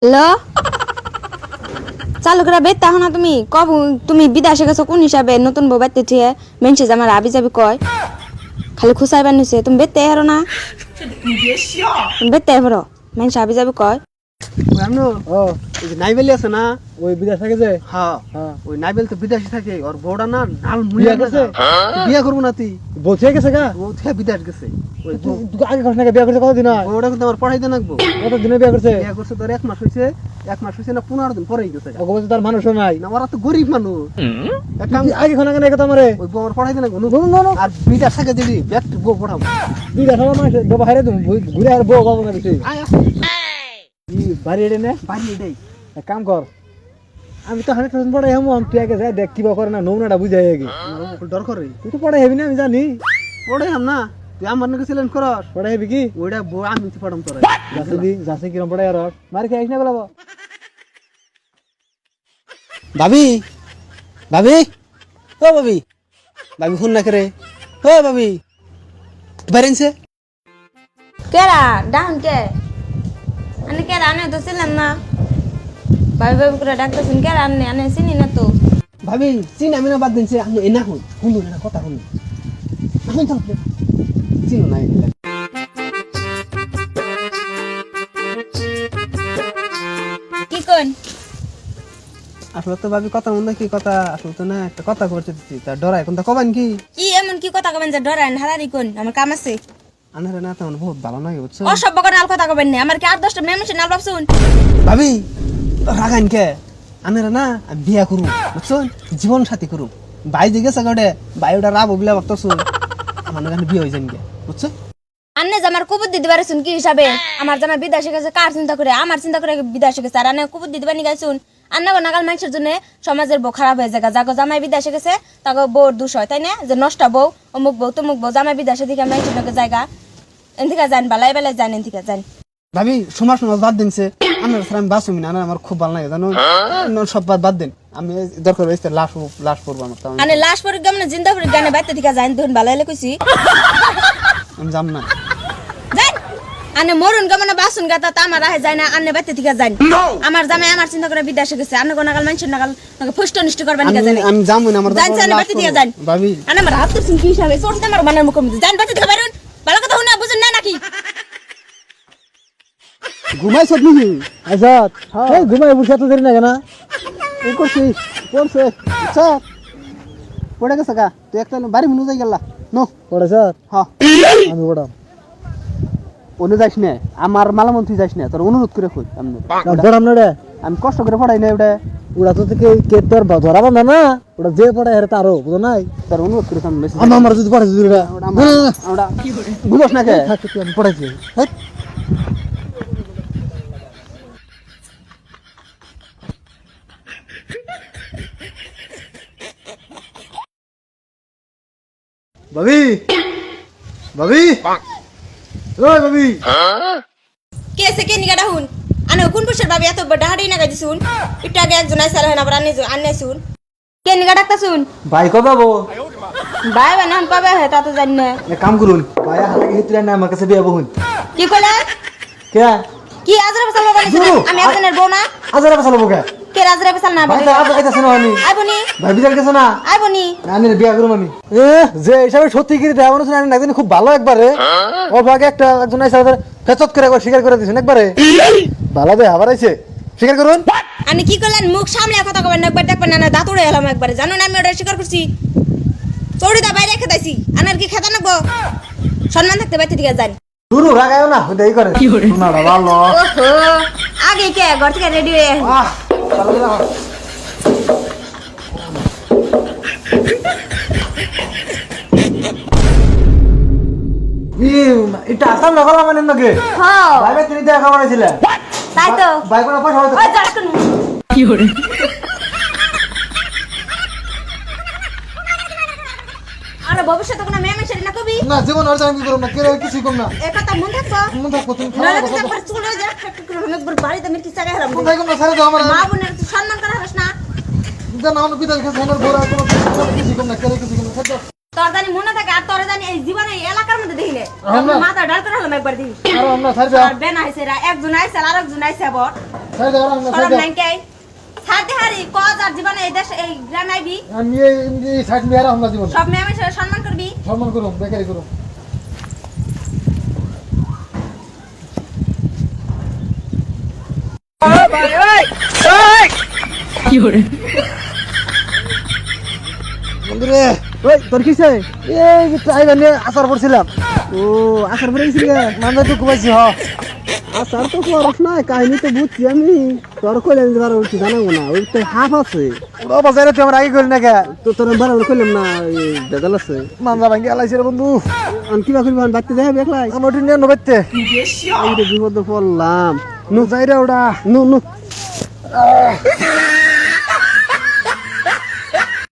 Hello চালু করে বেতে না তুমি কব তুমি বিদেশে গেছো কোন হিসাবে নতুন বউ বেতে থিয়ে মেনছে আমার আবি যাবি কয় খালি খুসাইবার নিছে তুমি বেতে হেরো না তুমি বেতে হেরো মেনছে আবি যাবি কয় জানো ও ওই যে নাইবেলি আছে না ওই বিদেশ থেকে যে হ্যাঁ হ্যাঁ ওই নাইবেল তো বিদেশে থাকে ওর বউটা না নাল বিয়া মুইয়া করছে? বিয়া করবো না তুই বলছে গেছে গা ও থেকে বিদেশ গেছে ওই বউ- তুই আগে ঘটনা বিয়া করছে কতদিন হয় বউটা কিন্তু আমার পড়াইতে লাগবো কত দিনে বিয়া করছে বিয়া করছে তোর 1 মাস হয়েছে না 15 দিন পরেই গেছে ওকে বলছে তার মানুষ নাই না ওরা তো গরিব মানুষ এক কাম তুই আগে ঘটনা কেন কথা মারে ওই বউ আমার পড়াইতে লাগবো নো আর বিদেশ থেকে দিবি ব্যাট বউ পড়াবো তুই দেখা মানুষ বাবা হারে তুমি ঘুরে আর বউ বাবা মেরেছি আয় বাড়ি এড়ে নে বাড়ি দেই এক কাম কর আমি তো 100% পড়াই হেমো তুই আগে যাই দেখ কিবা করে না নৌনাটা বুঝাই আগে আমার ডর করে তুই তো পড়াই হেবি না আমি জানি পড়াই হাম না তুই আমার নাকি চ্যালেঞ্জ করস পড়াই হেবি কি ওইটা বউ আমি তো পড়াম তোরা যাচ্ছে কিরম পড়াই আর মারি খাইস না বলাবো ভাবি ভাবি ও ভাবি ভাবি ফোন না করে ও ভাবি বাইরেনছে কেরা ডাউন কে আনে কেরা আনে তো ছিলেন না ভাবি ভাবি করে ডাকতেছেন কেরা আনে আনে চিনি না তো ভাবি চিন আমি না বাদ দিনছে আমি এনা হন শুনুন না কথা শুনুন এখন তো চিনো না এগুলা কি কোন আসলে তো ভাবি কথা মনে কি কথা আসলে তো না একটা কথা করতে দিচ্ছি তা ডরাই কোনটা কবান কি কি এমন কি কথা কবেন যে ডরান হারারি কোন আমার কাম আছে আনারে না তেমন বহুত ভালো লাগে বুঝছো অসভ্য করে আল কথা কবেন না আমার কি 8-10টা মেমে নাল ভাবছুন ভাবি রাগান কে আনারে না আমি বিয়া করু বুঝছো জীবন সাথী করু ভাই যে গেছে গড়ে ভাই ওটা রাব বলে ভাবতেছো আমার নাকি বিয়ে হয়ে যান গে বুঝছো আন্নে জামার কুবুদ দিতে পারেছুন কি হিসাবে আমার জামাই বিদেশে গেছে কার চিন্তা করে আমার চিন্তা করে বিদেশে গেছে আর আন্নে কুবুদ দিতে পারি গাইছুন আন্না নাগাল মানুষের জন্য সমাজের বউ খারাপ হয়ে যায় যাগো জামাই বিদেশে গেছে তাকে বউর দোষ হয় তাই না যে নষ্ট বউ অমুক বউ তমুক বউ জামাই বিদেশে দিকে মানুষের জায়গা এনথিকা যান বালাই বেলায় যান এনথিকা যান ভাবি সমাজ বাদ দিনছে আমার ছাড়া আমি বাঁচুমি না আমার খুব ভালো লাগে জানো সব বাদ দিন আমি দরকার হয়েছে লাশ পড়বো আমার তাও আনে লাশ পরে গমনে জিন্দা পরে গানে বাইতে দিকে যান দেখুন বালাই কইছি আমি যাম না যান আনে মরুন গমনে বাসুন গাতা তা আমার রাহে যায় না আনে বাইতে দিকে যান আমার জামাই আমার চিন্তা করে বিদেশে গেছে আনে কোন নাগাল মানুষের নাগাল ফুষ্ট নিষ্ঠ করবেন না জানে আমি যাম না আমার যান যান বাইতে দিকে যান ভাবি আনে আমার হাত করছেন কি হিসাবে চোরতে আমার বানার মুখ যান বাইতে দিকে বাইরুন ভালো কথা শুনে বুঝুন না নাকি ঘুমাই সব নিহি আজাদ এই ঘুমাই বসে তো দেরি না কেন এই করছিস পড়ছে আচ্ছা পড়ে গেছে গা তুই একটা বাড়ি মনে যাই গেলা নো পড়ে স্যার হ্যাঁ আমি পড়াম অনু যাইস না আমার মালামন্ত্রী যাইস না তোর অনুরোধ করে কই পড়াম না রে আমি কষ্ট করে পড়াই না ওটা ওরা তো থেকে কে তোর ধরা বান্ধা না ওটা যে পড়ায় হেরে তারও বুঝো নাই তোর অনুরোধ করে আমি বেশি আমার যদি পড়াই যদি ওটা আমরা বুঝোস না কে থাকতে তুই আমি পড়াইছি হ্যাঁ ভাবি ভাবি ওই ভাবি কে সে কে নিগাডা হুন আনে কোন পুরুষের ভাবি এত বড় হাড়ি না গাইছি শুন একটু আগে একজন আইসার হয় না আবার আনে শুন কে নিগা ডাকতা শুন ভাই কবে যাবো ভাই বানান কবে হয় তা তো জানি না এক কাম করুন ভাই হাতে হিতরে না আমার কাছে বিয়ে বহুন কি কইলা কে কি আজরা পেছাল বানাইছ আমি একজনের বউ না আজারা পাছালো বকে কে আজরা পেছাল না ভাই আজ আইতাছ না আমি আইবনি ভাই বিদার গেছ না আইবনি আমি বিয়ে করুম আমি যে হিসাবে সত্যি কি দেওয়া মানুষ আমি একদিন খুব ভালো একবারে ও ভাগে একটা একজন আইসা ফেচত করে স্বীকার করে দিছেন একবারে ভালো দে আবার আইছে স্বীকার করুন আমি কি কইলেন মুখ সামলে কথা কবেন না একবার দেখবেন না দাঁত উড়ে এলাম একবারে জানো না আমি ওটা স্বীকার করছি চৌড়িদা বাইরে রেখে দাইছি আনার কি খেতা নাকবো সম্মান থাকতে বাইতে দিকে যান শুরু রাগায়ও না দেই করে না ভালো ওহো আগে কে ঘর থেকে রেডি হয়ে আহ ভালো না এটা আসাম নগর মানে নাকি হ্যাঁ ভাই ভাই তিনি দেখা বানাইছিলেন তাই তো ভাই কোন পয়সা হতো ওই যাড়কুন কি hore আরে ভবিষ্যতে কোনো মেয়ে মেশে না কবি না জীবন আর জানি করব না কেরে কিছু কম না এ কথা মন থাকবো মন থাকবো তুমি নালে খাওয়া তো একবার চলে যা একবার বাড়িতে মিটি চাগে হারাম কোন ভাই কোন সারে দাও আমার মা বোনের তো সম্মান করা হস না জানা আমি বিদায় খেয়ে সাইনার বড় কোনো কিছু কম না কেরে কিছু কম না সব তোর জানি মনে থাকে আর তোর জানি এই জীবনে এই এলাকার মধ্যে দেখিলে আমরা- মাথা ডাল করে হলাম একবার দেখি আর আমরা সারে আর বেন আইছে একজন আইছে আর একজন আইছে আবার সাইড দাও না সরম নাই কে সাথে হারি কজ আর জীবনে এই দেশ এই গ্রামে আইবি আমি এই সাইড মেরা আমরা জীবন সব মেয়ে মানুষের সম্মান করবি সম্মান করুন বেকারি করুন বন্ধুরে ওই তোর কিসে এই ট্রাই বানিয়ে আসার পড়ছিলাম ও আসার পরে গেছিলি মানে তো কুবাইছি হ আসার তো খরচ নাই কাহিনী তো বুঝছি আমি তোর কইলাম যে বারো উঠছি জানাবো না ওই তো হাফ আছে ও বাজারে তুই আমার আগে করি না কে তো তোর বারো কইলাম না বেদাল আছে মানজা ভাঙ্গি আলাইছে রে বন্ধু আমি কিবা করবি বাড়তে যাই একলাই আমার ওটি নিয়ে নবাইতে আমি তো বিপদ পড়লাম নু যাই রে ওটা নু নু